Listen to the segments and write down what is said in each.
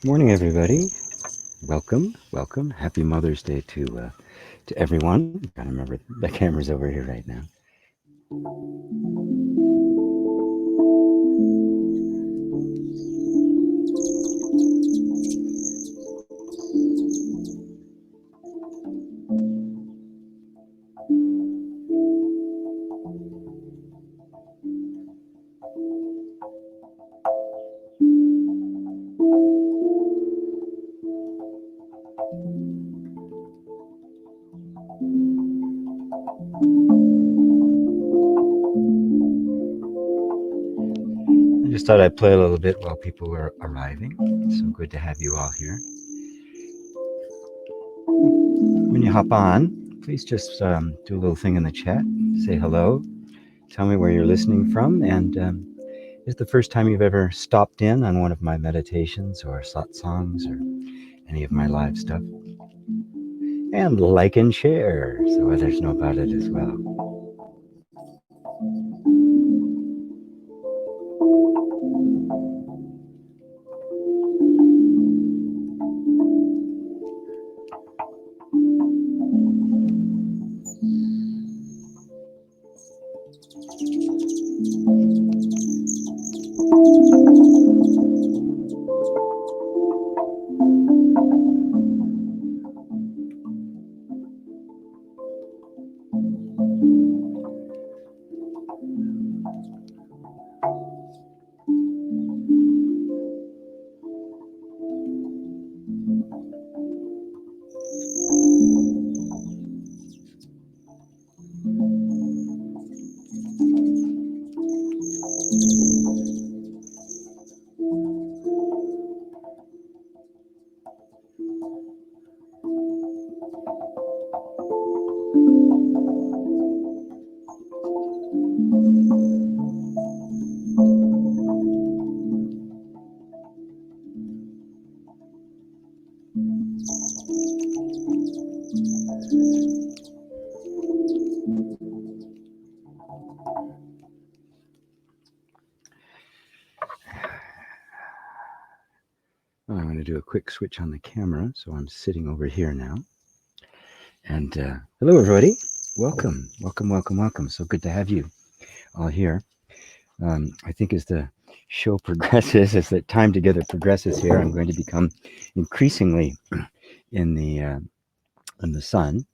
Morning, everybody. Welcome, welcome. Happy Mother's Day to everyone. Gotta remember the camera's over here right now. I just thought I'd play a little bit while people were arriving. So good to have you all here. When you hop on, please just do a little thing in the chat. Say hello. Tell me where you're listening from, and is it the first time you've ever stopped in on one of my meditations or satsangs or any of my live stuff? And like and share so others know about it as well. Well, I'm going to do a quick switch on the camera, so I'm sitting over here now. And hello, everybody. Welcome, welcome, welcome, welcome. So good to have you all here. I think as the show progresses, as the time together progresses here, I'm going to become increasingly in the sun.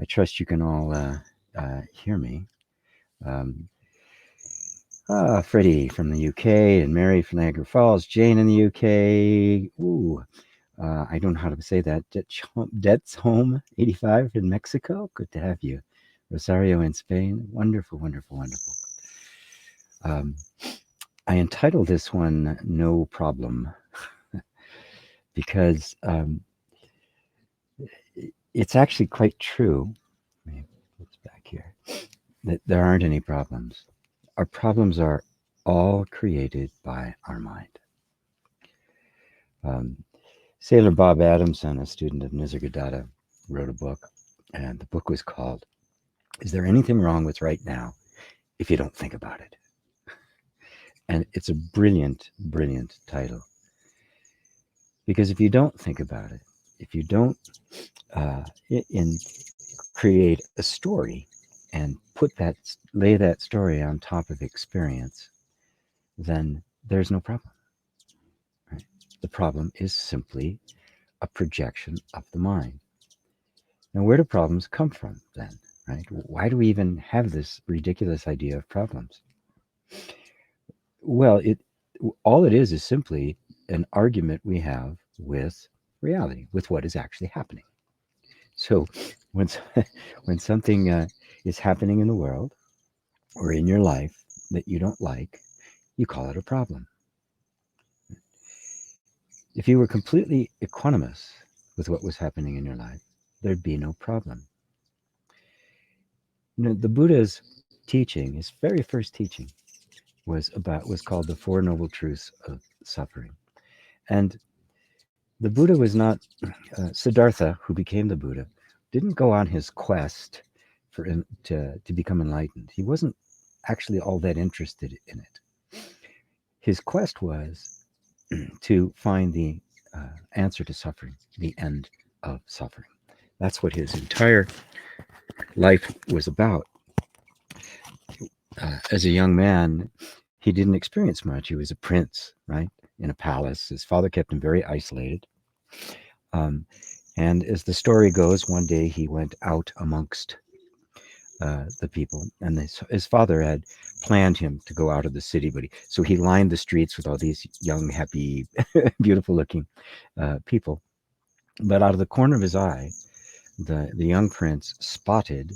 I trust you can all hear me. Um, Freddie from the UK and Mary from Niagara Falls, Jane in the UK. Ooh, I don't know how to say that. Debt's Home 85 in Mexico. Good to have you. Rosario in Spain. Wonderful, wonderful, wonderful. Um, I entitled this one No Problem because it's actually quite true. Let me put this back here. That there aren't any problems. Our problems are all created by our mind. Um, Sailor Bob Adamson, a student of Nisargadatta, wrote a book, and the book was called Is There Anything Wrong with Right Now If You Don't Think About It? And it's a brilliant, brilliant title. Because if you don't think about it, if you don't create a story and lay that story on top of experience, then there's no problem. Right? The problem is simply a projection of the mind. Now, where do problems come from then? Right? Why do we even have this ridiculous idea of problems? Well, it all it is simply an argument we have with reality, with what is actually happening. So, when when something is happening in the world or in your life that you don't like, you call it a problem. If you were completely equanimous with what was happening in your life, there'd be no problem. The Buddha's teaching, his very first teaching, was called the Four Noble Truths of Suffering. And the Buddha was not Siddhartha, who became the Buddha, didn't go on his quest to become enlightened. He wasn't actually all that interested in it. His quest was to find the answer to suffering, the end of suffering. That's what his entire life was about. As a young man, he didn't experience much. He was a prince, right, in a palace. His father kept him very isolated. Um, and as the story goes, one day he went out amongst the people, and his father had planned him to go out of the city, so he lined the streets with all these young, happy, beautiful-looking people. But out of the corner of his eye, the young prince spotted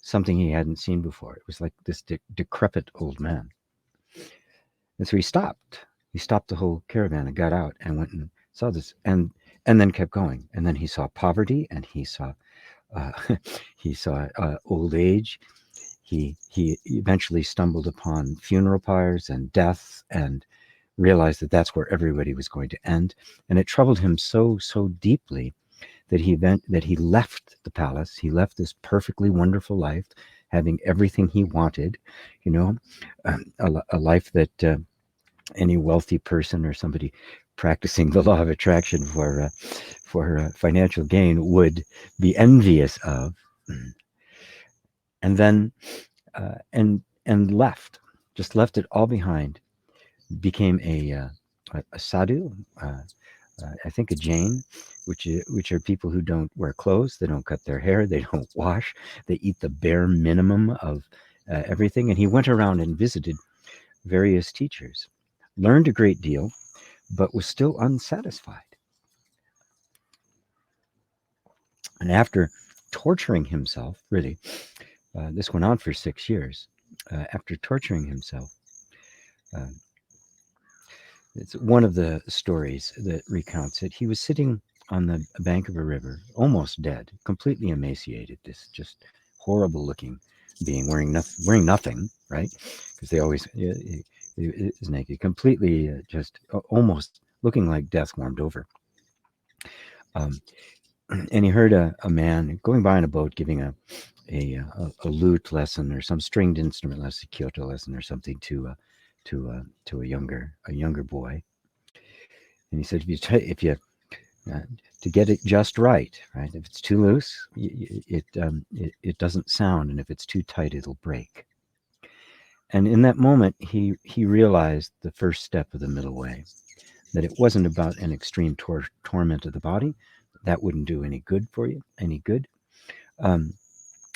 something he hadn't seen before. It was like this decrepit old man. And so he stopped. He stopped the whole caravan and got out and went and saw this, and then kept going. And then he saw poverty, and he saw uh, he saw old age. He eventually stumbled upon funeral pyres and death, and realized that that's where everybody was going to end. And it troubled him so deeply that he left the palace. He left this perfectly wonderful life, having everything he wanted, you know, a life that any wealthy person or somebody practicing the law of attraction for financial gain would be envious of, and then and left, just left it all behind, became a sadhu, I think a Jain, which are people who don't wear clothes, they don't cut their hair, they don't wash, they eat the bare minimum of everything. And he went around and visited various teachers, learned a great deal, but was still unsatisfied. And after torturing himself, really, this went on for 6 years. After torturing himself, uh, it's one of the stories that recounts it. He was sitting on the bank of a river, almost dead, completely emaciated. This just horrible looking being, wearing nothing, right? Because they always is naked, completely just almost looking like death warmed over. Um, and he heard a man going by in a boat giving a lute lesson or some stringed instrument lesson, Kyoto lesson or something to a younger boy. And he said, if you uh, to get it just right, right? If it's too loose, it doesn't sound, and if it's too tight, it'll break. And in that moment, he realized the first step of the middle way, that it wasn't about an extreme torment of the body. That wouldn't do any good for you, any good. Um,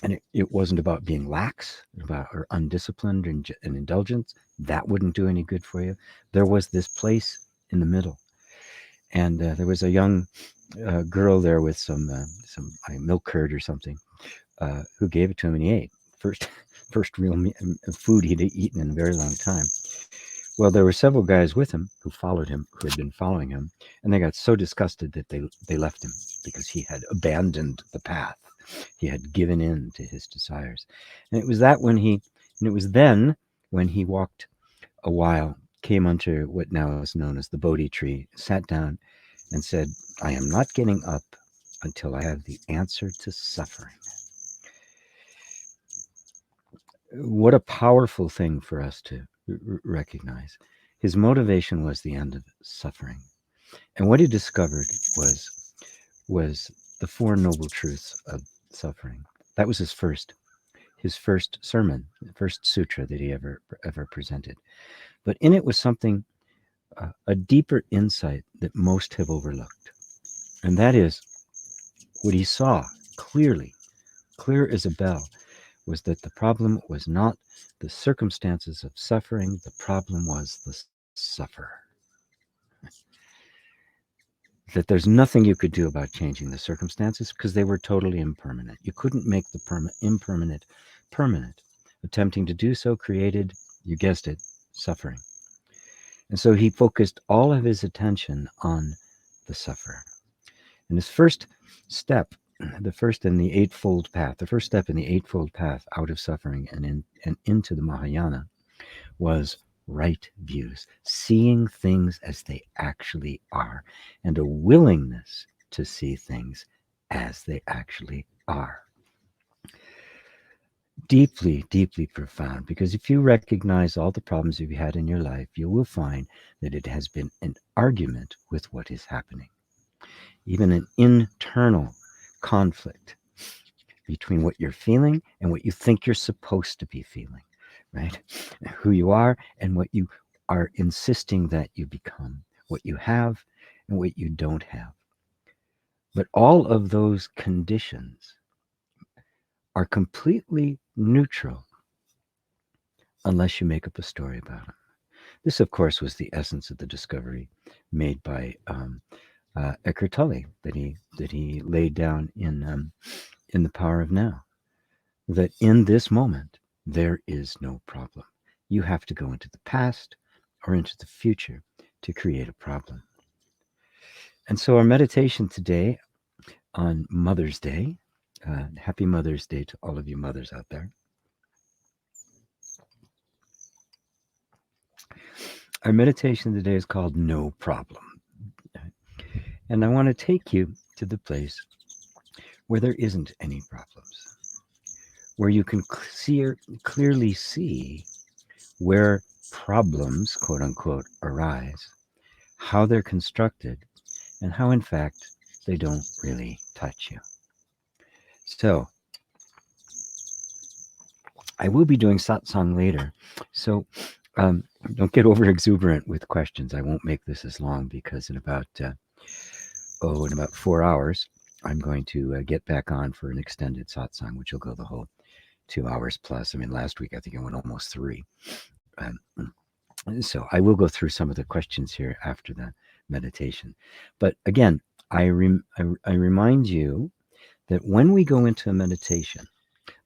and it wasn't about being lax, about or undisciplined and indulgence. That wouldn't do any good for you. There was this place in the middle, and there was a young girl there with some milk curd or something, who gave it to him, and he ate first first real food he'd eaten in a very long time. Well, there were several guys with him who followed him, who had been following him, and they got so disgusted that they left him because he had abandoned the path. He had given in to his desires. And it was then when he walked a while, came unto what now is known as the Bodhi tree, sat down and said, I am not getting up until I have the answer to suffering. What a powerful thing for us to recognize. His motivation was the end of suffering. And what he discovered was the Four Noble Truths of suffering. That was his first sermon, the first sutra that he ever presented. But in it was something, a deeper insight that most have overlooked. And that is what he saw clearly, clear as a bell, was that the problem was not the circumstances of suffering, the problem was the sufferer. That there's nothing you could do about changing the circumstances because they were totally impermanent. You couldn't make the impermanent permanent. Attempting to do so created, you guessed it, suffering. And so he focused all of his attention on the sufferer. And his first step, the first in the eightfold path, the first step in the eightfold path out of suffering and into the Mahayana was right views, seeing things as they actually are, and a willingness to see things as they actually are. deeply, deeply profound, because if you recognize all the problems you've had in your life, you will find that it has been an argument with what is happening, even an internal conflict between what you're feeling and what you think you're supposed to be feeling, right? Who you are and what you are insisting that you become, what you have and what you don't have. But all of those conditions are completely neutral unless you make up a story about them. This, of course, was the essence of the discovery made by Eckhart Tolle that he laid down in The Power of Now. That in this moment there is no problem. You have to go into the past or into the future to create a problem. And so our meditation today on Mother's Day, happy Mother's Day to all of you mothers out there. Our meditation today is called No Problem. And I want to take you to the place where there isn't any problems, where you can clearly see where problems, quote unquote, arise, how they're constructed, and how, in fact, they don't really touch you. So, I will be doing satsang later. So, don't get over exuberant with questions. I won't make this as long because in about 4 hours, I'm going to get back on for an extended satsang, which will go the whole 2 hours plus. I mean, last week I think I went almost 3. Um, so I will go through some of the questions here after the meditation. But again, I remind you that when we go into a meditation,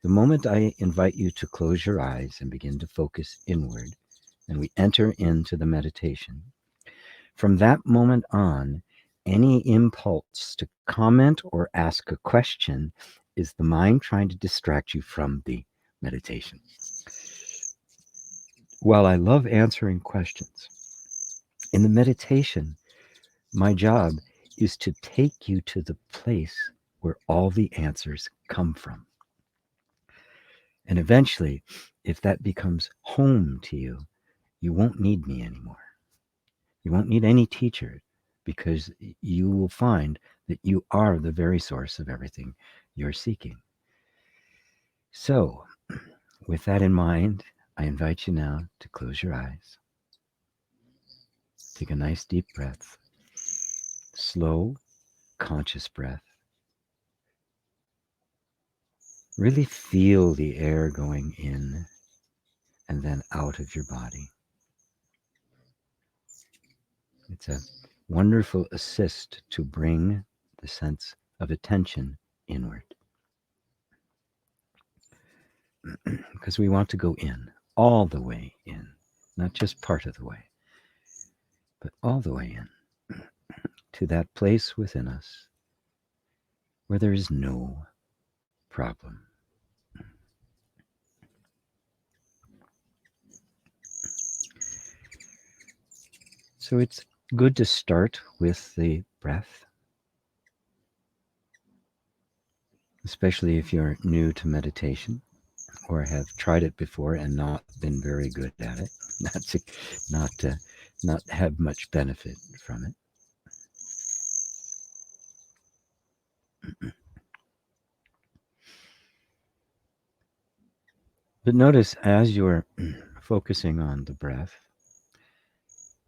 the moment I invite you to close your eyes and begin to focus inward, and we enter into the meditation, from that moment on, any impulse to comment or ask a question is the mind trying to distract you from the meditation. While I love answering questions, in the meditation, my job is to take you to the place where all the answers come from. And eventually, if that becomes home to you, you won't need me anymore. You won't need any teacher because you will find that you are the very source of everything you're seeking. So, with that in mind, I invite you now to close your eyes. Take a nice deep breath. Slow, conscious breath. Really feel the air going in and then out of your body. It's a wonderful assist to bring the sense of attention inward. Because we want to go in, all the way in, not just part of the way, but all the way in, to that place within us where there is no problem. So it's good to start with the breath, especially if you're new to meditation or have tried it before and not been very good at it, not have much benefit from it. But notice as you're focusing on the breath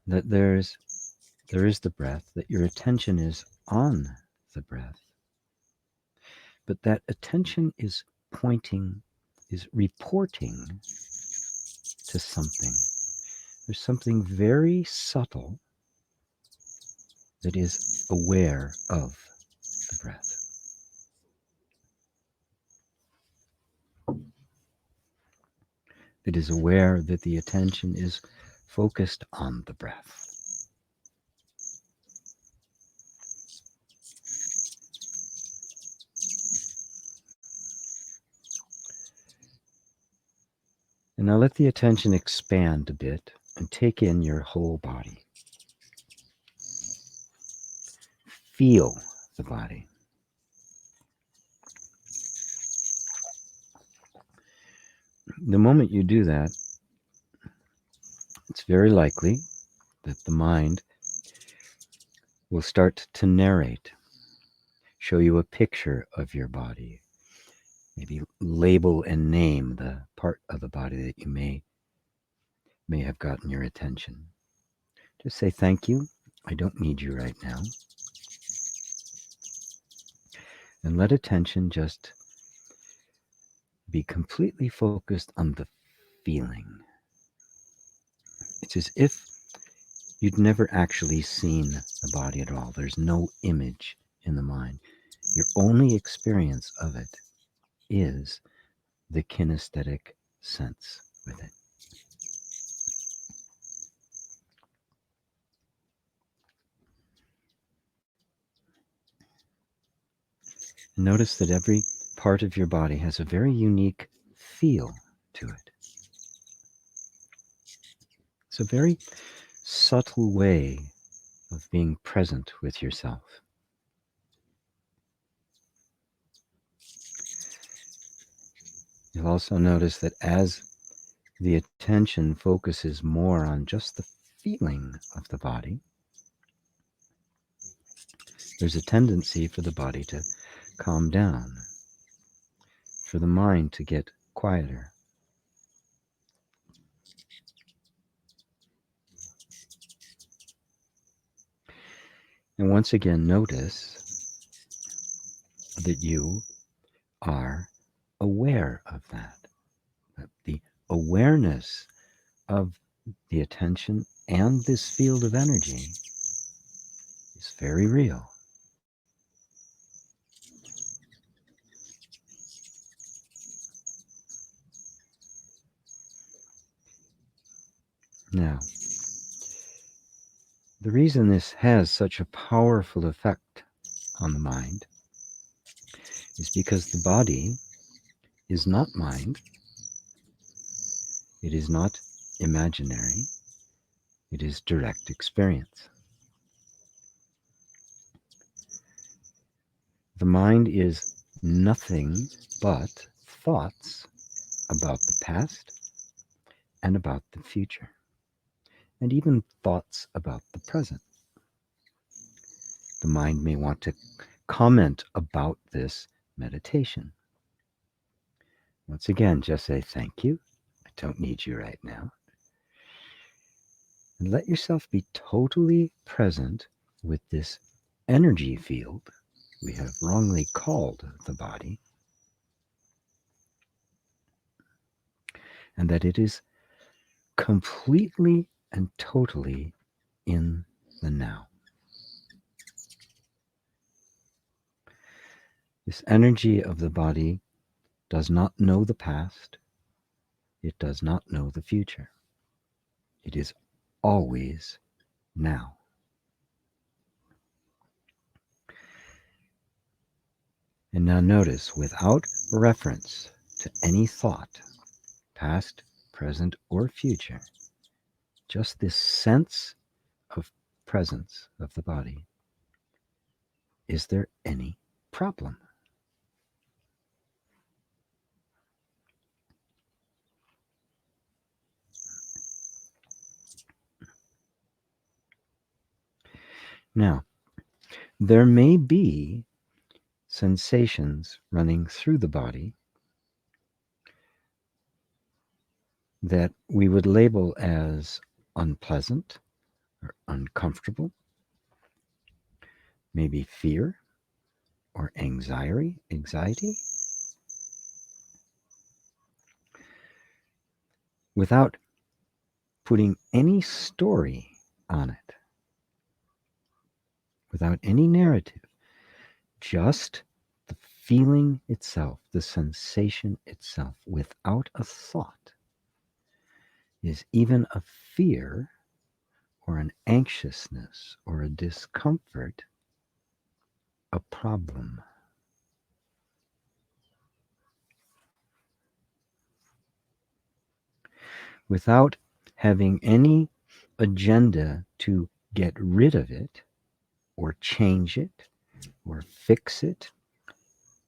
that there is the breath, that your attention is on the breath, but that attention is reporting to something. There's something very subtle that is aware of the breath. It is aware that the attention is focused on the breath. And now let the attention expand a bit and take in your whole body. Feel the body. The moment you do that, it's very likely that the mind will start to narrate, show you a picture of your body, maybe label and name the part of the body that you may have gotten your attention. Just say thank you. I don't need you right now. And let attention just be completely focused on the feeling. It's as if you'd never actually seen the body at all. There's no image in the mind. Your only experience of it is the kinesthetic sense with it. Notice that every part of your body has a very unique feel to it. It's a very subtle way of being present with yourself. You'll also notice that as the attention focuses more on just the feeling of the body, there's a tendency for the body to calm down, for the mind to get quieter. And once again, notice that you are aware of that. That the awareness of the attention and this field of energy is very real. Now, the reason this has such a powerful effect on the mind is because the body is not mind, it is not imaginary, it is direct experience. The mind is nothing but thoughts about the past and about the future, and even thoughts about the present. The mind may want to comment about this meditation. Once again, just say thank you. I don't need you right now. And let yourself be totally present with this energy field we have wrongly called the body, and that it is completely and totally in the now. This energy of the body does not know the past. It does not know the future. It is always now. And now notice, without reference to any thought, past, present, or future, just this sense of presence of the body. Is there any problem? Now, there may be sensations running through the body that we would label as unpleasant or uncomfortable, maybe fear or anxiety, without putting any story on it, without any narrative, just the feeling itself, the sensation itself, without a thought. Is even a fear or an anxiousness or a discomfort a problem? Without having any agenda to get rid of it or change it or fix it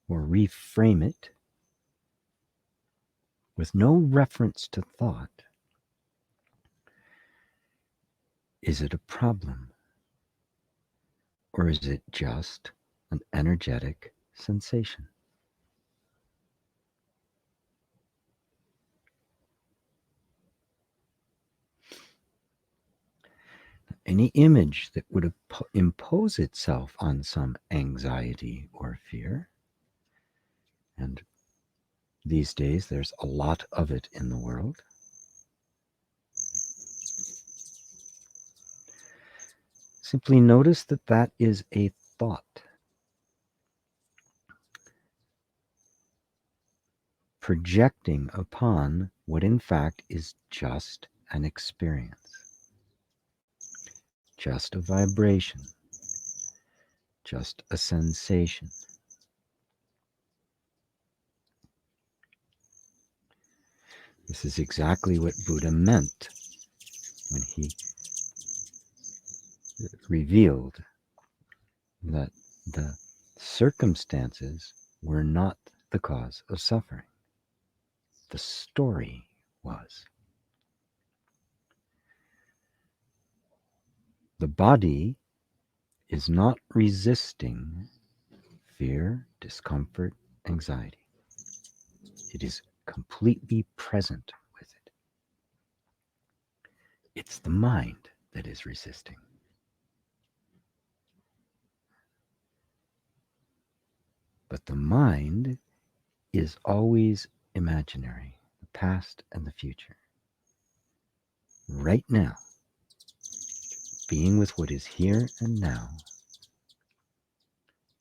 or reframe it, with no reference to thought, is it a problem? Or is it just an energetic sensation? Any image that would impose itself on some anxiety or fear, and these days there's a lot of it in the world, simply notice that that is a thought projecting upon what in fact is just an experience, just a vibration, just a sensation. This is exactly what Buddha meant when he revealed that the circumstances were not the cause of suffering. The story was. The body is not resisting fear, discomfort, anxiety. It is completely present with it. It's the mind that is resisting. But the mind is always imaginary, the past and the future. Right now, being with what is here and now,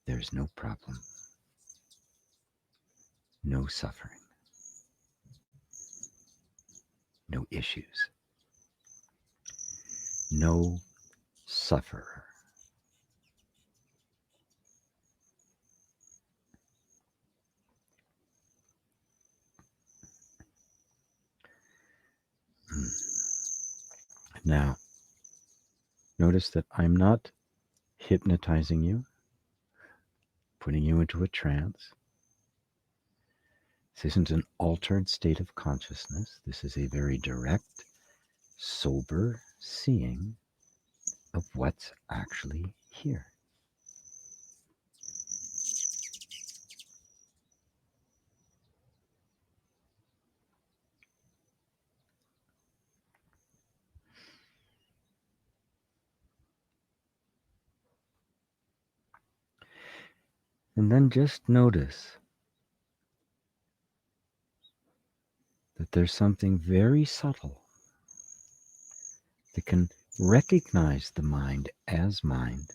there's no problem, no suffering, no issues, no sufferer. Now, notice that I'm not hypnotizing you, putting you into a trance. This isn't an altered state of consciousness. This is a very direct, sober seeing of what's actually here. And then just notice that there's something very subtle that can recognize the mind as mind,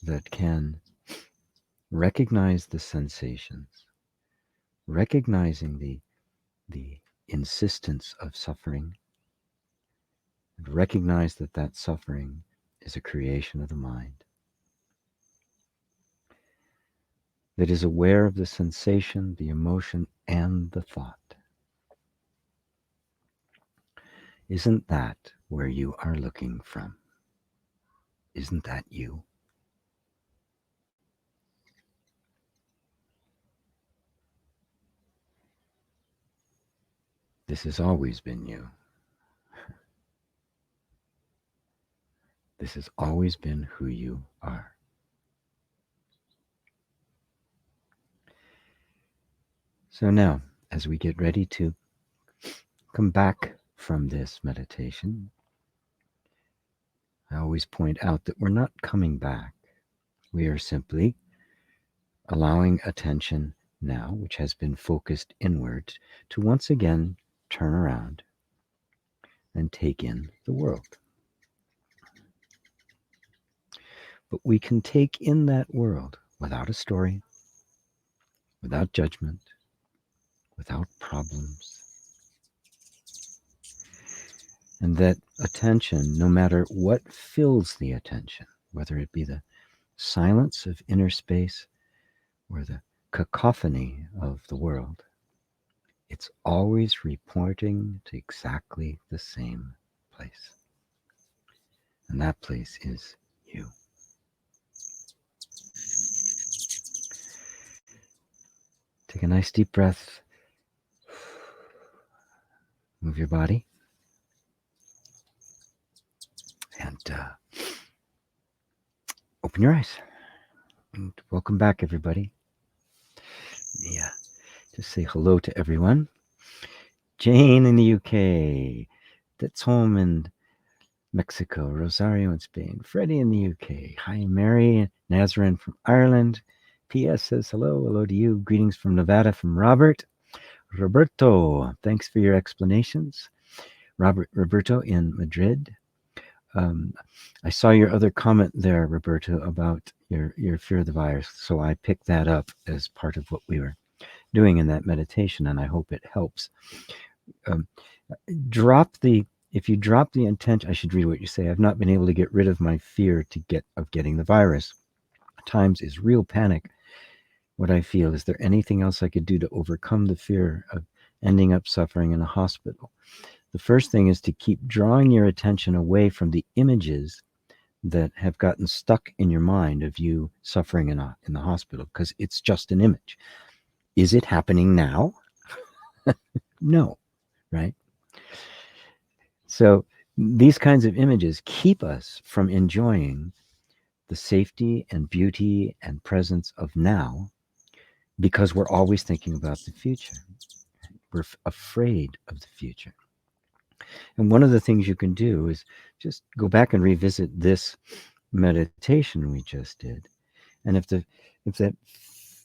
that can recognize the sensations, recognizing the insistence of suffering, and recognize that that suffering is a creation of the mind, that is aware of the sensation, the emotion, and the thought. Isn't that where you are looking from? Isn't that you? This has always been you. This has always been who you are. So now, as we get ready to come back from this meditation, I always point out that we're not coming back. We are simply allowing attention now, which has been focused inward, to once again turn around and take in the world. But we can take in that world without a story, without judgment, without problems. And that attention, no matter what fills the attention, whether it be the silence of inner space or the cacophony of the world, it's always reporting to exactly the same place. And that place is you. Take a nice deep breath. Move your body. And open your eyes. And welcome back, everybody. Yeah, just say hello to everyone. Jane in the UK. That's home in Mexico. Rosario in Spain. Freddie in the UK. Hi, Mary. Nazarene from Ireland. P.S. says hello. Hello to you. Greetings from Nevada from Robert. Roberto, thanks for your explanations. Roberto in Madrid. Um, I saw your other comment there, Roberto, about your fear of the virus. So I picked that up as part of what we were doing in that meditation, and I hope it helps. Um, if you drop the intention, I should read what you say. I've not been able to get rid of my fear of getting the virus. At times is real panic. What I feel, is there anything else I could do to overcome the fear of ending up suffering in a hospital? The first thing is to keep drawing your attention away from the images that have gotten stuck in your mind of you suffering in the hospital, because it's just an image. Is it happening now? No, right? So these kinds of images keep us from enjoying the safety and beauty and presence of now, because we're always thinking about the future. We're afraid of the future. And one of the things you can do is just go back and revisit this meditation we just did. And if that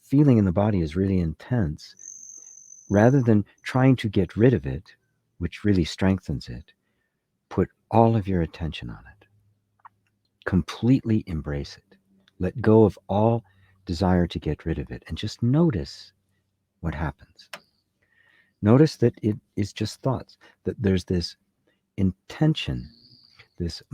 feeling in the body is really intense, rather than trying to get rid of it, which really strengthens it, put all of your attention on it. Completely embrace it. Let go of all desire to get rid of it, and just notice what happens. Notice that it is just thoughts, that there's this intention, this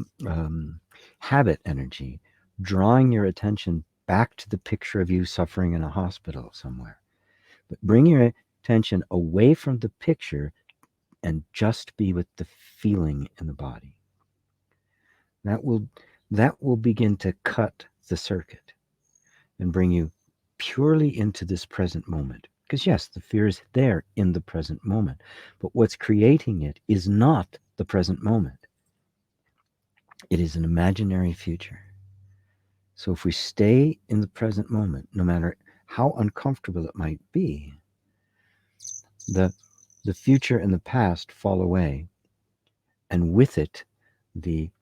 habit energy, drawing your attention back to the picture of you suffering in a hospital somewhere. But bring your attention away from the picture and just be with the feeling in the body. That will begin to cut the circuit and bring you purely into this present moment. Because yes, the fear is there in the present moment, but what's creating it is not the present moment. It is an imaginary future. So if we stay in the present moment, no matter how uncomfortable it might be, the future and the past fall away, and with it, the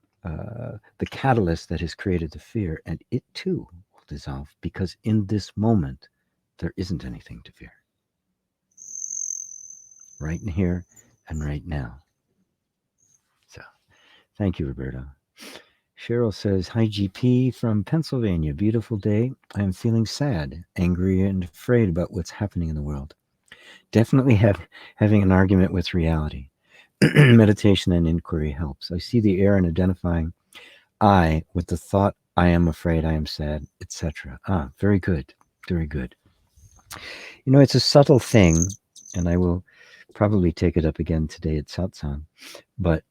catalyst that has created the fear, and it too will dissolve, because in this moment, there isn't anything to fear. Right in here and right now. So, thank you, Roberto. Cheryl says, hi, GP from Pennsylvania. Beautiful day. I am feeling sad, angry, and afraid about what's happening in the world. Definitely having an argument with reality. Meditation and inquiry helps. I see the error in identifying I with the thought, I am afraid, I am sad, etc. Very good. Very good. You know, it's a subtle thing, and I will probably take it up again today at satsang, but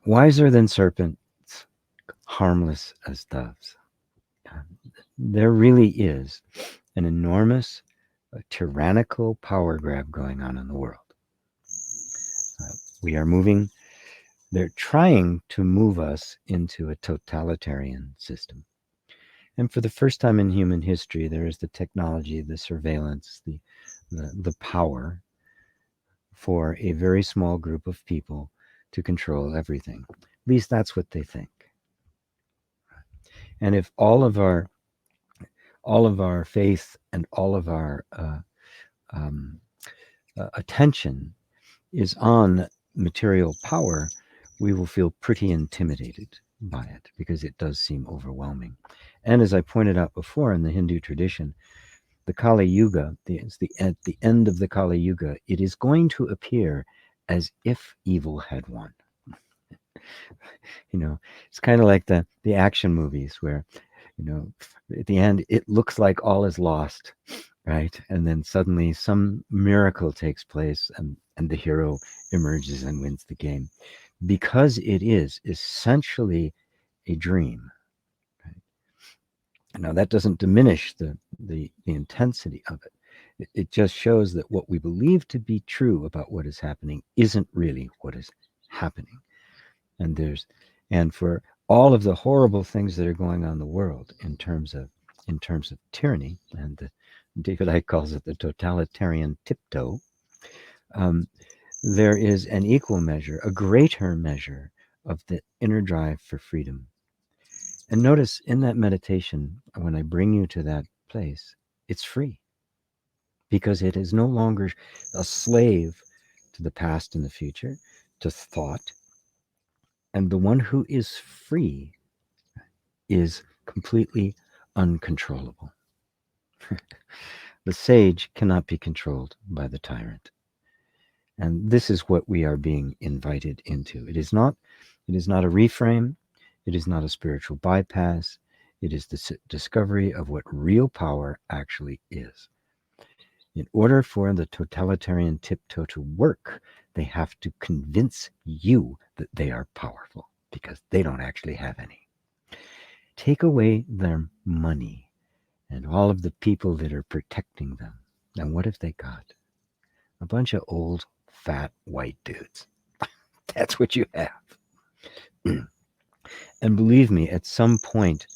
wiser than serpents, harmless as doves. There really is an enormous tyrannical power grab going on in the world. We are moving, they're trying to move us into a totalitarian system. And for the first time in human history, there is the technology, the surveillance, the power for a very small group of people to control everything. At least that's what they think. And if all of our faith and all of our attention is on material power, we will feel pretty intimidated by it, because it does seem overwhelming. And as I pointed out before, in the Hindu tradition, the Kali Yuga, at the end of the Kali Yuga, it is going to appear as if evil had won. You know, it's kind of like the action movies where, you know, at the end, it looks like all is lost, right? And then suddenly some miracle takes place, and the hero emerges and wins the game, because it is essentially a dream. Right? Now, that doesn't diminish the intensity of it. It just shows that what we believe to be true about what is happening isn't really what is happening. And for all of the horrible things that are going on in the world in terms of tyranny, and David Icke calls it the totalitarian tiptoe, um, there is an equal measure, a greater measure of the inner drive for freedom. And notice in that meditation, when I bring you to that place, it's free because it is no longer a slave to the past and the future, to thought. And the one who is free is completely uncontrollable. The sage cannot be controlled by the tyrant. And this is what we are being invited into. It is not a reframe, it is not a spiritual bypass. It is the discovery of what real power actually is. In order for the totalitarian tiptoe to work, they have to convince you that they are powerful because they don't actually have any. Take away their money and all of the people that are protecting them. And what have they got? A bunch of old, fat, white dudes. That's what you have. And believe me, at some point,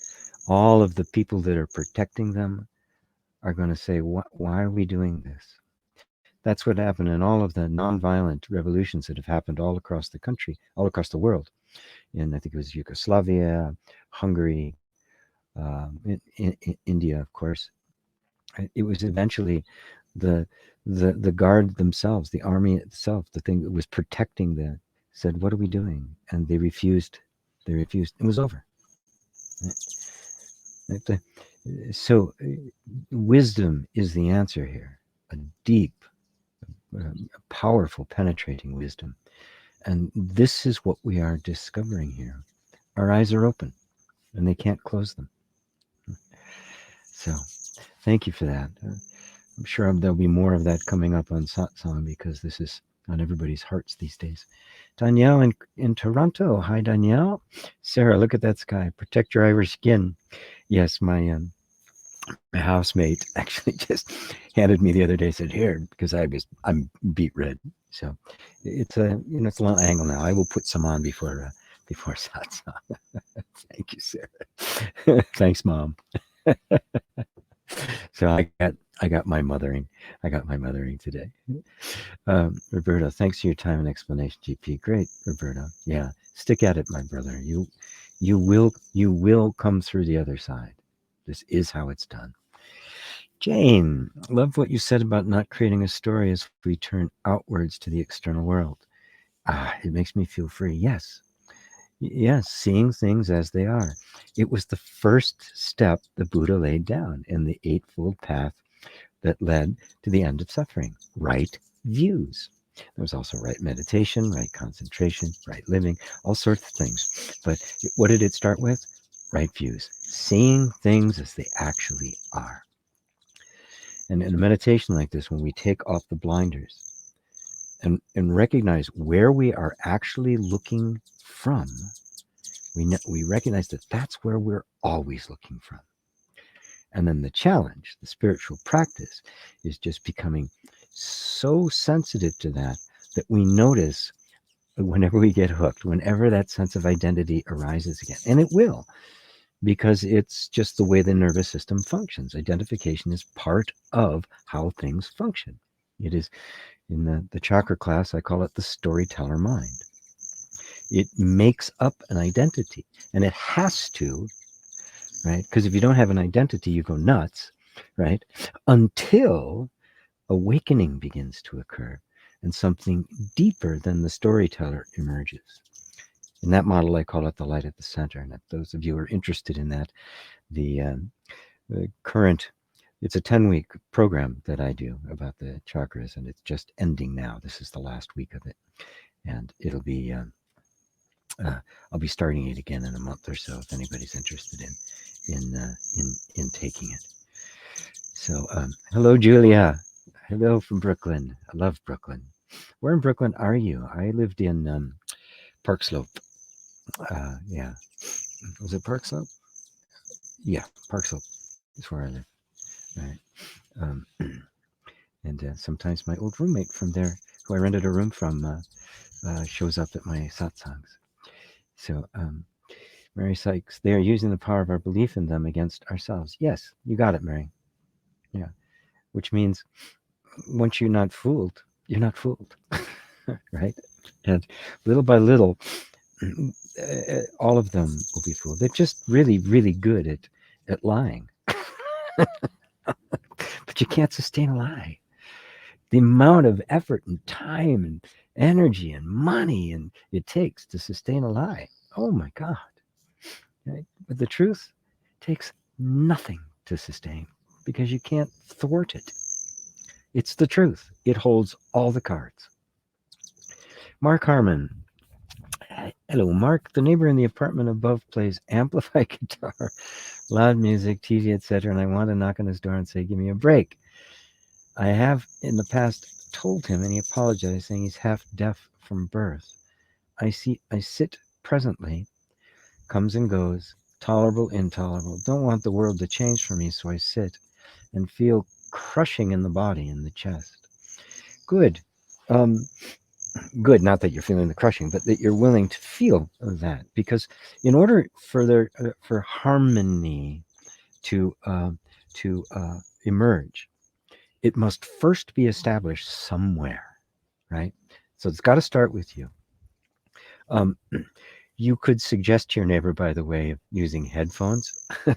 all of the people that are protecting them are going to say, why are we doing this? That's what happened in all of the nonviolent revolutions that have happened all across the country, all across the world. In, I think it was Yugoslavia, Hungary, in India, of course. It was eventually the the guard themselves, the army itself, the thing that was protecting the said, "What are we doing?" And they refused. They refused. It was over. So, wisdom is the answer here. A deep, powerful, penetrating wisdom, and this is what we are discovering here. Our eyes are open, and they can't close them. So, thank you for that. I'm sure there'll be more of that coming up on Satsang because this is on everybody's hearts these days. Danielle in Toronto. Hi, Danielle. Sarah, look at that sky. Protect your Irish skin. Yes, my housemate actually just handed me the other day. Said here because I'm beet red. So it's a little angle now. I will put some on before Satsang. Thank you, Sarah. Thanks, Mom. So I got my mothering. I got my mothering today. Roberto, thanks for your time and explanation, GP. Great, Roberto. Yeah, stick at it, my brother. You will come through the other side. This is how it's done. Jane, love what you said about not creating a story as we turn outwards to the external world. It makes me feel free. Yes, seeing things as they are. It was the first step the Buddha laid down in the Eightfold Path that led to the end of suffering. Right views. There was also right meditation, right concentration, right living, all sorts of things. But what did it start with? Right views. Seeing things as they actually are. And in a meditation like this, when we take off the blinders and recognize where we are actually looking from, we recognize that that's where we're always looking from. And then the challenge, the spiritual practice, is just becoming so sensitive to that we notice whenever we get hooked, whenever that sense of identity arises again. And it will, because it's just the way the nervous system functions. Identification is part of how things function. It is, in the chakra class, I call it the storyteller mind. It makes up an identity, and it has to, right? Because if you don't have an identity, you go nuts, right? Until awakening begins to occur and something deeper than the storyteller emerges. In that model, I call it the light at the center. And if those of you who are interested in that, the current, it's a 10-week program that I do about the chakras, and it's just ending now. This is the last week of it. And it'll be, I'll be starting it again in a month or so if anybody's interested in taking it. So, hello, Julia. Hello from Brooklyn. I love Brooklyn. Where in Brooklyn are you? I lived in Park Slope. Yeah. Was it Park Slope? Yeah, Park Slope is where I live. Right. Um, and sometimes my old roommate from there, who I rented a room from, shows up at my satsangs. So, Mary Sykes, they are using the power of our belief in them against ourselves. Yes, you got it, Mary. Yeah. Which means once you're not fooled, you're not fooled. Right? And little by little, all of them will be fooled. They're just really, really good at lying. But you can't sustain a lie. The amount of effort and time and energy and money and it takes to sustain a lie. Oh my God. Right? But the truth takes nothing to sustain because you can't thwart it. It's the truth. It holds all the cards. Mark Harmon. Hello, Mark. The neighbor in the apartment above plays amplified guitar, loud music, TV, etc., and I want to knock on his door and say, "Give me a break." I have in the past told him, and he apologized, saying he's half deaf from birth. I sit presently, comes and goes, tolerable, intolerable. Don't want the world to change for me, so I sit and feel crushing in the body, in the chest. Good. Um, Good. Not that you're feeling the crushing, but that you're willing to feel that, because in order for for harmony to emerge, it must first be established somewhere, right? So it's got to start with you. Um, you could suggest to your neighbor, by the way, of using headphones.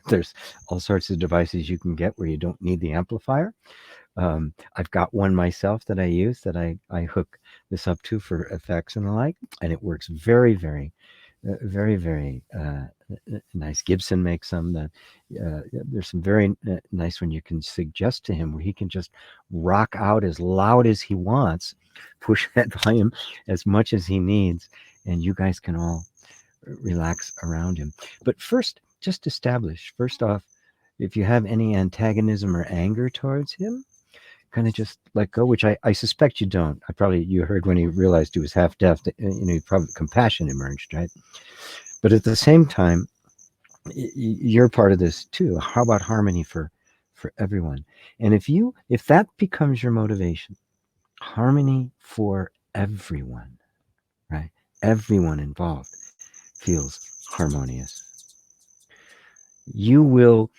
There's all sorts of devices you can get where you don't need the amplifier. I've got one myself that I use that I hook this up to for effects and the like, and it works very, very nice. Gibson makes some. There's some very nice one you can suggest to him where he can just rock out as loud as he wants, push that volume as much as he needs, and you guys can all relax around him. But first, just establish, first off, if you have any antagonism or anger towards him, kind of just let go, which I suspect you don't. You heard when he realized he was half deaf, that, probably compassion emerged, right? But at the same time, you're part of this too. How about harmony for everyone? And if that becomes your motivation, harmony for everyone, right? Everyone involved feels harmonious. You will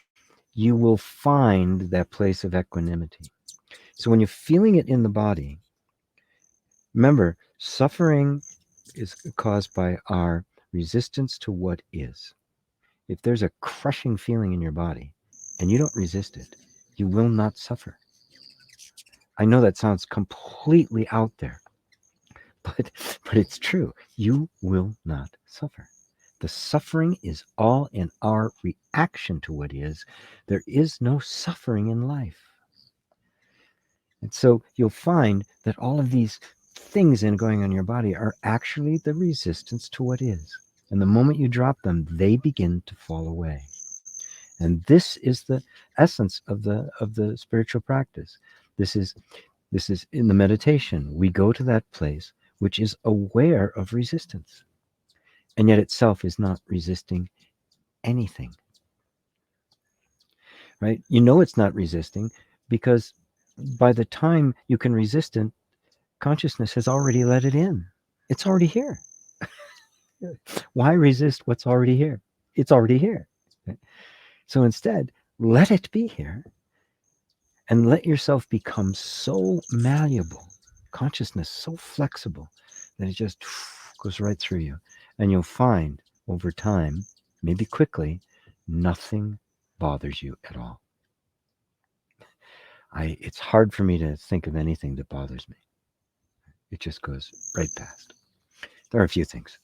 you will find that place of equanimity. So when you're feeling it in the body, remember, suffering is caused by our resistance to what is. If there's a crushing feeling in your body and you don't resist it, you will not suffer. I know that sounds completely out there, but it's true. You will not suffer. The suffering is all in our reaction to what is. There is no suffering in life. And so you'll find that all of these things in going on in your body are actually the resistance to what is. And the moment you drop them, they begin to fall away. And this is the essence of the spiritual practice. This is in the meditation. We go to that place which is aware of resistance, and yet itself is not resisting anything. Right? You know it's not resisting because by the time you can resist it, consciousness has already let it in. It's already here. Why resist what's already here? It's already here. Right? So instead, let it be here and let yourself become so malleable, consciousness so flexible that it just goes right through you. And you'll find over time, maybe quickly, nothing bothers you at all. It's hard for me to think of anything that bothers me. It just goes right past. There are a few things.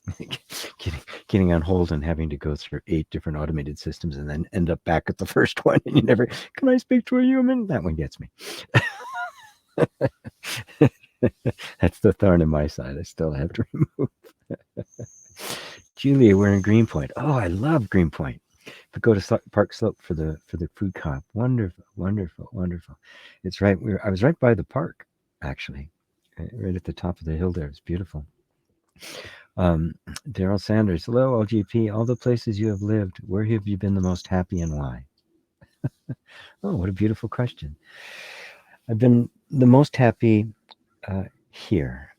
getting on hold and having to go through 8 different automated systems and then end up back at the first one and you never, can I speak to a human? That one gets me. That's the thorn in my side I still have to remove. Julia, we're in Greenpoint. Oh, I love Greenpoint. But go to Park Slope for the food co-op. Wonderful, wonderful, wonderful. It's right. I was right by the park, actually, right at the top of the hill there. It's beautiful. Daryl Sanders, hello, LGP. All the places you have lived, where have you been the most happy and why? Oh, what a beautiful question. I've been the most happy here.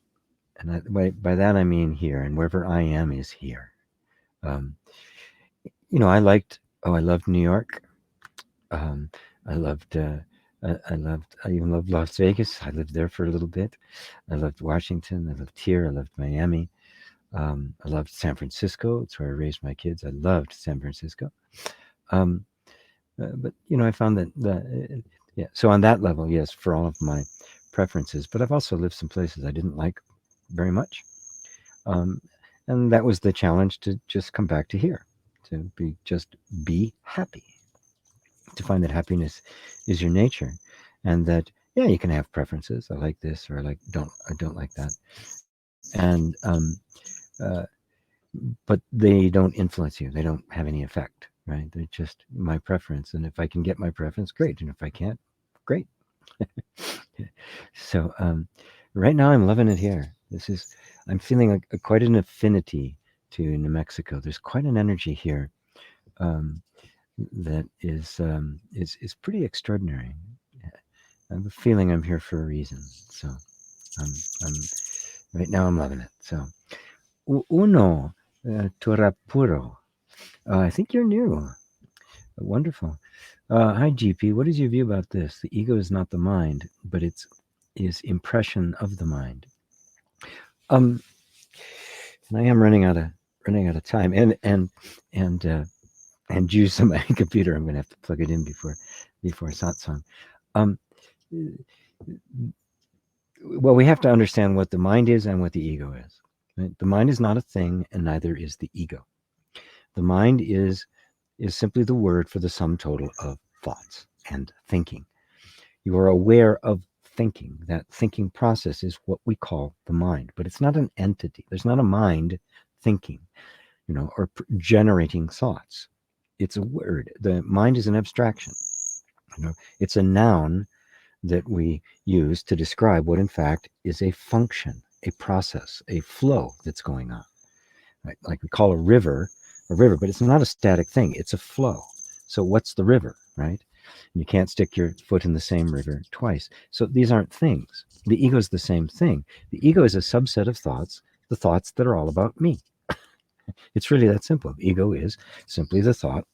And by that I mean here, and wherever I am is here. Um, I loved New York. Um, I loved, I even loved Las Vegas. I lived there for a little bit. I loved Washington. I lived here. I loved Miami. I loved San Francisco. It's where I raised my kids. I loved San Francisco. Um, but I found yeah. So on that level, yes, for all of my preferences. But I've also lived some places I didn't like very much, um, and that was the challenge to just come back to here, to be happy, to find that happiness is your nature, and that yeah, you can have preferences. I like this, or I don't like that, and uh, but they don't influence you. They don't have any effect, right? They're just my preference, and if I can get my preference, great, and if I can't, great. So right now, I'm loving it here. I'm feeling quite an affinity to New Mexico. There's quite an energy here um, that is pretty extraordinary. I have a feeling I'm here for a reason. So I'm right now I'm loving it. So uno Turapuro. I think you're new. Wonderful. Hi GP. What is your view about this? The ego is not the mind, but it's is impression of the mind. Um, and I am running out of time, and and use my computer. I'm going to have to plug it in before satsang. Um, well, we have to understand what the mind is and what the ego is. Right? The mind is not a thing, and neither is the ego. The mind is simply the word for the sum total of thoughts and thinking. You are aware of thinking. That thinking process is what we call the mind, but it's not an entity. There's not a mind thinking, or generating thoughts. It's a word. The mind is an abstraction. It's a noun that we use to describe what in fact is a function, a process, a flow that's going on. Right? Like we call a river, but it's not a static thing. It's a flow. So what's the river, right? You can't stick your foot in the same river twice. So these aren't things. The ego is the same thing. The ego is a subset of thoughts, the thoughts that are all about me. It's really that simple. Ego is simply the thought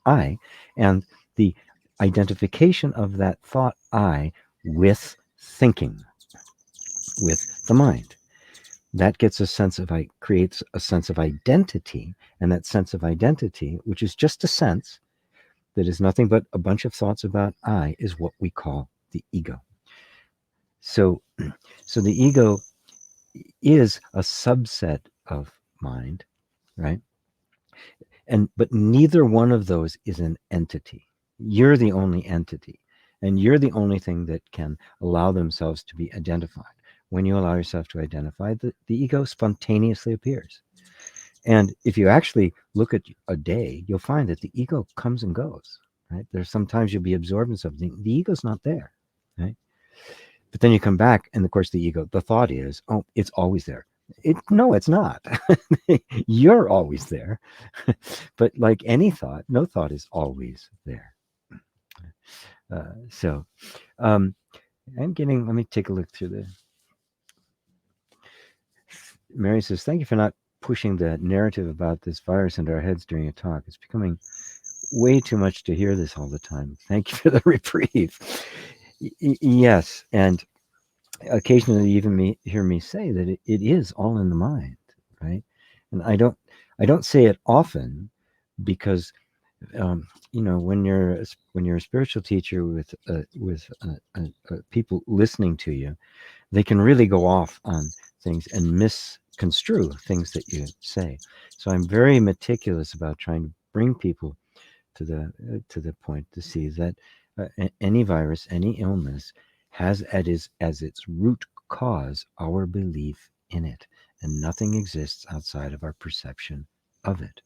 I, and the identification of that thought I with thinking, with the mind. That creates a sense of identity, and that sense of identity, which is just a sense that is nothing but a bunch of thoughts about I, is what we call the ego. So, so the ego is a subset of mind, right? But neither one of those is an entity. You're the only entity, and you're the only thing that can allow themselves to be identified. When you allow yourself to identify, the ego spontaneously appears. And if you actually look at a day, you'll find that the ego comes and goes, right? There's sometimes you'll be absorbed in something. The ego's not there, right? But then you come back, and of course, the thought is, oh, it's always there. No, it's not. You're always there. But like any thought, no thought is always there. So let me take a look through the. Mary says, thank you for not pushing the narrative about this virus into our heads during a talk. It's becoming way too much to hear this all the time. Thank you for the reprieve. Yes, and occasionally you even hear me say that it is all in the mind, right? And I don't say it often because when you're a spiritual teacher with people listening to you, they can really go off on things and misconstrue things that you say. So I'm very meticulous about trying to bring people to the point to see that any virus, any illness has as its root cause our belief in it, and nothing exists outside of our perception of it.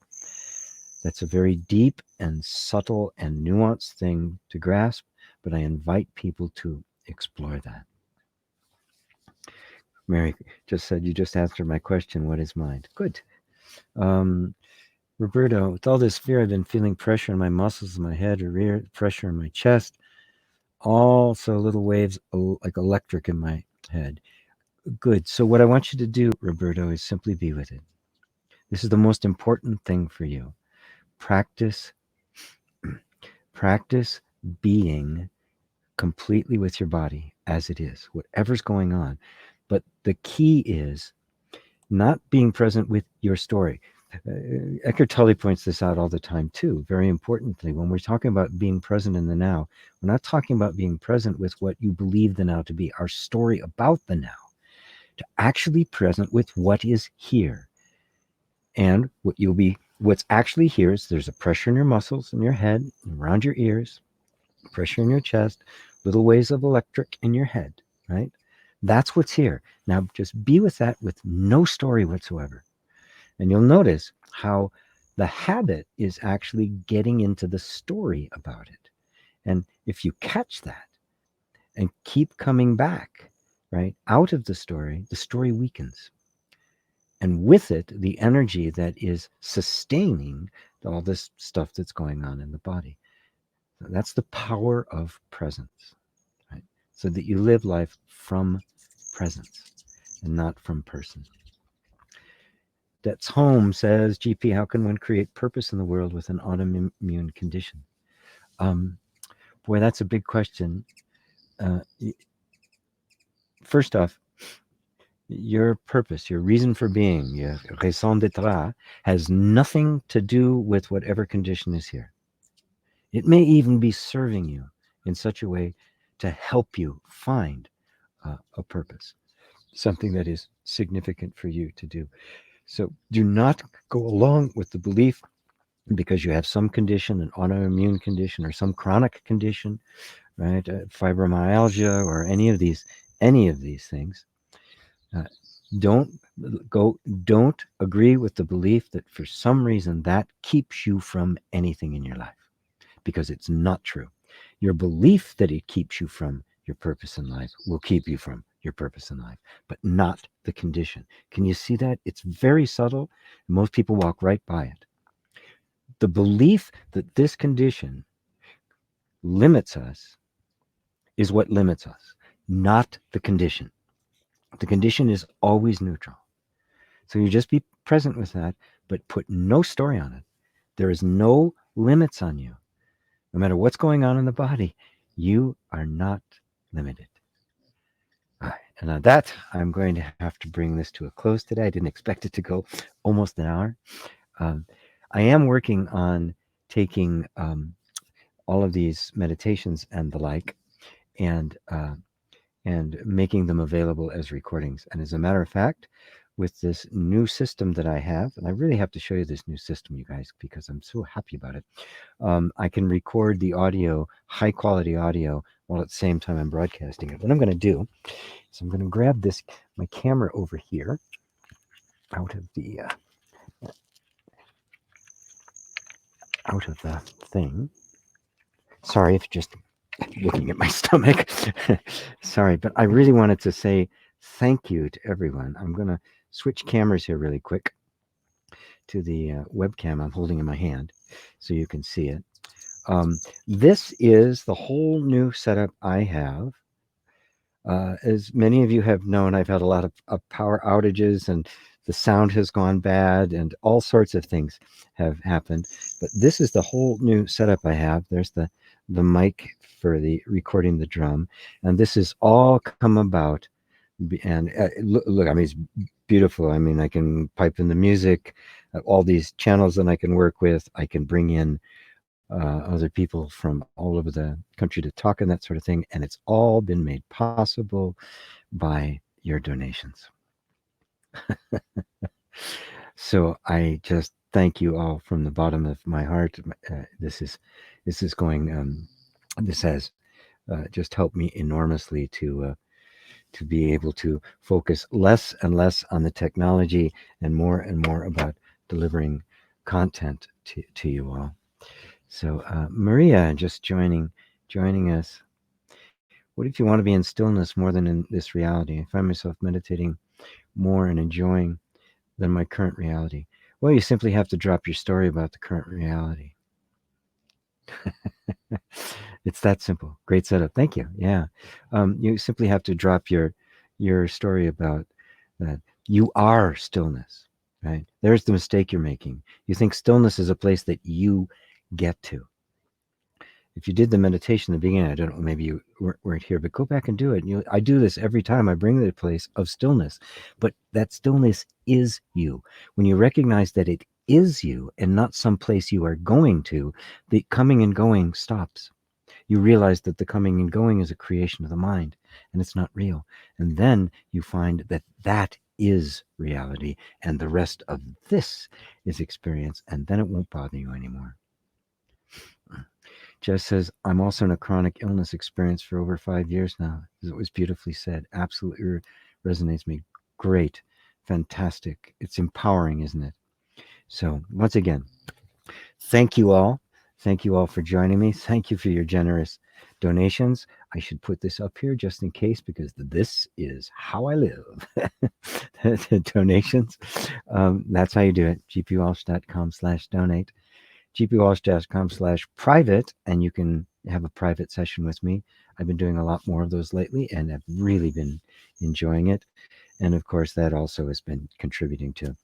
That's a very deep and subtle and nuanced thing to grasp, but I invite people to explore that. Mary just said, you just answered my question, what is mind? Good. Um, Roberto, with all this fear, I've been feeling pressure in my muscles, in my head, or rear, pressure in my chest, also little waves like electric in my head. Good. So what I want you to do, Roberto, is simply be with it. This is the most important thing for you. Practice, practice being completely with your body as it is, whatever's going on. But the key is not being present with your story. Eckhart Tolle points this out all the time too. Very importantly, when we're talking about being present in the now, we're not talking about being present with what you believe the now to be, our story about the now. To actually present with what is here. And what's actually here is there's a pressure in your muscles, in your head, around your ears, pressure in your chest, little waves of electric in your head, right? That's what's here. Now just be with that with no story whatsoever. And you'll notice how the habit is actually getting into the story about it. And if you catch that and keep coming back, right, out of the story weakens. And with it, the energy that is sustaining all this stuff that's going on in the body. So that's the power of presence, right? So that you live life from presence and not from person. That's Home says, GP, how can one create purpose in the world with an autoimmune condition? Um, Boy, that's a big question. Uh, First off, your purpose, your reason for being, your raison d'être, has nothing to do with whatever condition is here. It may even be serving you in such a way to help you find a purpose, something that is significant for you to do. So do not go along with the belief because you have some condition, an autoimmune condition or some chronic condition, right? Fibromyalgia or any of these things. Uh, don't don't agree with the belief that for some reason that keeps you from anything in your life, because it's not true. Your belief that it keeps you from your purpose in life will keep you from your purpose in life, but not the condition. Can you see that? It's very subtle. Most people walk right by it. The belief that this condition limits us is what limits us, not the condition. The condition is always neutral. So you just be present with that, but put no story on it. There is no limits on you. No matter what's going on in the body, you are not limited. All right. And on that, I'm going to have to bring this to a close today. I didn't expect it to go almost an hour. Um, I am working on taking all of these meditations and the like, and making them available as recordings. And as a matter of fact, with this new system that I have, and I really have to show you this new system, you guys, because I'm so happy about it. I can record the audio, high quality audio, while at the same time I'm broadcasting it. What I'm going to do is I'm going to grab my camera over here out of the thing. Sorry if just looking at my stomach. Sorry, but I really wanted to say thank you to everyone. I'm going to switch cameras here really quick to the webcam I'm holding in my hand so you can see it. This is the whole new setup I have. As many of you have known, I've had a lot of power outages, and the sound has gone bad, and all sorts of things have happened. But this is the whole new setup I have. There's the mic for the recording the drum, and this is all come about. And look, I mean, it's beautiful. I mean, I can pipe in the music, all these channels that I can work with. I can bring in other people from all over the country to talk and that sort of thing. And it's all been made possible by your donations. So I just thank you all from the bottom of my heart. This is going. This has just helped me enormously to be able to focus less and less on the technology and more about delivering content to you all. So Maria just joining us. What if you want to be in stillness more than in this reality? I find myself meditating more and enjoying than my current reality. Well, you simply have to drop your story about the current reality. It's that simple. Great setup. Thank you. Yeah. You simply have to drop your story about that. You are stillness, right? There's the mistake you're making. You think stillness is a place that you get to. If you did the meditation in the beginning, I don't know, maybe you weren't here, but go back and do it. I do this every time I bring the place of stillness, but that stillness is you. When you recognize that it is you and not some place you are going to, the coming and going stops. You realize that the coming and going is a creation of the mind and it's not real. And then you find that that is reality and the rest of this is experience, and then it won't bother you anymore. Jess says, I'm also in a chronic illness experience for over 5 years now. It was beautifully said. Absolutely resonates me. Great. Fantastic. It's empowering, isn't it? So, once again, thank you all. Thank you all for joining me. Thank you for your generous donations. I should put this up here just in case because this is how I live. The donations. That's how you do it. gpwalsh.com/donate. gpwalsh.com/private, and you can have a private session with me. I've been doing a lot more of those lately and have really been enjoying it. And of course, that also has been contributing to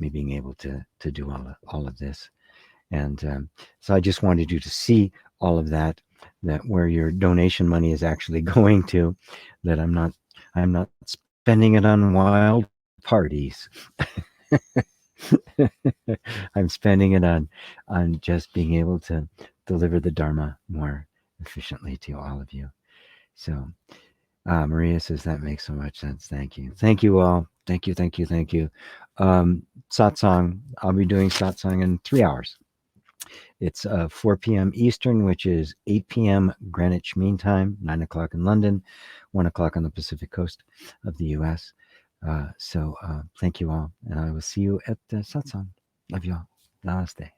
me being able to do all of this. And so I just wanted you to see all of that, that where your donation money is actually going to, that I'm not spending it on wild parties. I'm spending it on just being able to deliver the Dharma more efficiently to all of you. So Maria says that makes so much sense. Thank you. Thank you all. Thank you. Thank you. Thank you. Satsang. I'll be doing satsang in 3 hours. It's 4 p.m. Eastern, which is 8 p.m. Greenwich Mean Time, 9 o'clock in London, 1 o'clock on the Pacific coast of the U.S. So thank you all, and I will see you at the satsang. Love you all. Namaste.